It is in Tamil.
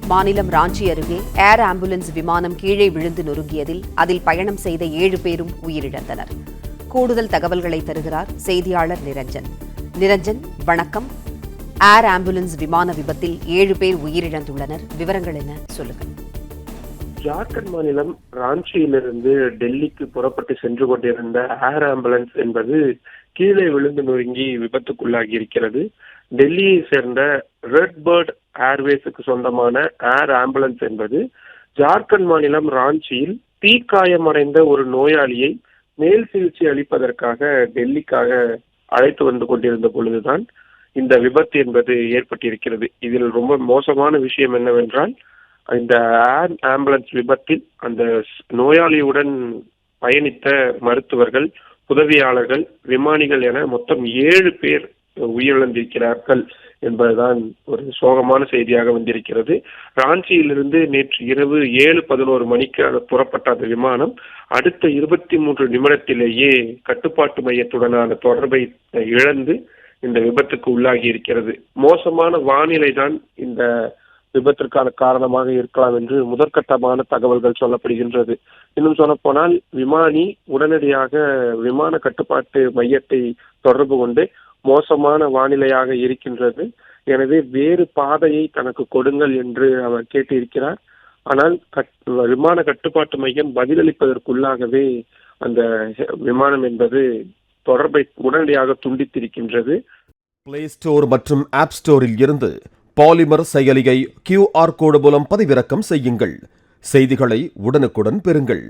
மாநிலம் ராஞ்சி அருகே ஏர் ஆம்புலன்ஸ் விமானம் கீழே விழுந்து நொறுங்கியதில் அதில் பயணம் செய்த 7 பேரும் உயிரிழந்தனர். கூடுதல் தகவல்களை தருகிறார் செய்தியாளர் நிரஞ்சன். நிரஞ்சன், வணக்கம். ஏர் ஆம்புலன்ஸ் விமான விபத்தில் 7 பேர் உயிரிழந்துள்ளனர். விவரங்கள் என்ன, சொல்லுங்கள். ஜார்க்கண்ட் மாநிலம் ராஞ்சியிலிருந்து டெல்லிக்கு புறப்பட்டு சென்று கொண்டிருந்த ஏர் ஆம்புலன்ஸ் என்பது கீழே விழுந்து நொறுங்கி விபத்துக்குள்ளாகி இருக்கிறது. டெல்லியை சேர்ந்த ரெட் பேர்ட் ஏர்வேஸுக்கு சொந்தமான ஏர் ஆம்புலன்ஸ் என்பது ஜார்க்கண்ட் மாநிலம் ராஞ்சியில் தீக்காயமடைந்த ஒரு நோயாளியை மேல் சிகிச்சை அளிப்பதற்காக டெல்லிக்காக அழைத்து வந்து கொண்டிருந்த பொழுதுதான் இந்த விபத்து என்பது ஏற்பட்டிருக்கிறது. இதில் ரொம்ப மோசமான விஷயம் என்னவென்றால், இந்த ஏர் ஆம்புலன்ஸ் விபத்தில் அந்த நோயாளியுடன் பயணித்த மருத்துவர்கள், உதவியாளர்கள், விமானிகள் என மொத்தம் 7 பேர் உயிரிழந்திருக்கிறார்கள் என்பதுதான் ஒரு சோகமான செய்தியாக வந்திருக்கிறது. ராஞ்சியிலிருந்து நேற்று இரவு 7:11 மணிக்கு புறப்பட்ட அந்த விமானம் அடுத்த 23 நிமிடத்திலேயே கட்டுப்பாட்டு மையத்துடனான தொடர்பை இழந்து இந்த விபத்துக்கு உள்ளாகி இருக்கிறது. மோசமான வானிலை தான் இந்த விபத்திற்கான காரணமாக இருக்கலாம் என்று முதற்கட்டமான தகவல்கள் சொல்லப்படுகின்றது. இன்னும் சொல்ல போனால், விமானி உடனடியாக விமான கட்டுப்பாட்டு மையத்தை தொடர்பு கொண்டு மோசமான வானிலையாக இருக்கின்றது, எனவே வேறு பாதையை தனக்கு கொடுங்கள் என்று அவர் கேட்டிருக்கிறார். ஆனால் விமான கட்டுப்பாட்டு மையம் பதிலளிப்பதற்குள்ளாகவே அந்த விமானம் என்பது தொடர்பை உடனடியாக துண்டித்திருக்கின்றது. பிளே ஸ்டோர் மற்றும் ஆப் ஸ்டோரில் இருந்து பாலிமர் செயலியை QR கோடு மூலம் பதிவிறக்கம் செய்யுங்கள். செய்திகளை உடனுக்குடன் பெறுங்கள்.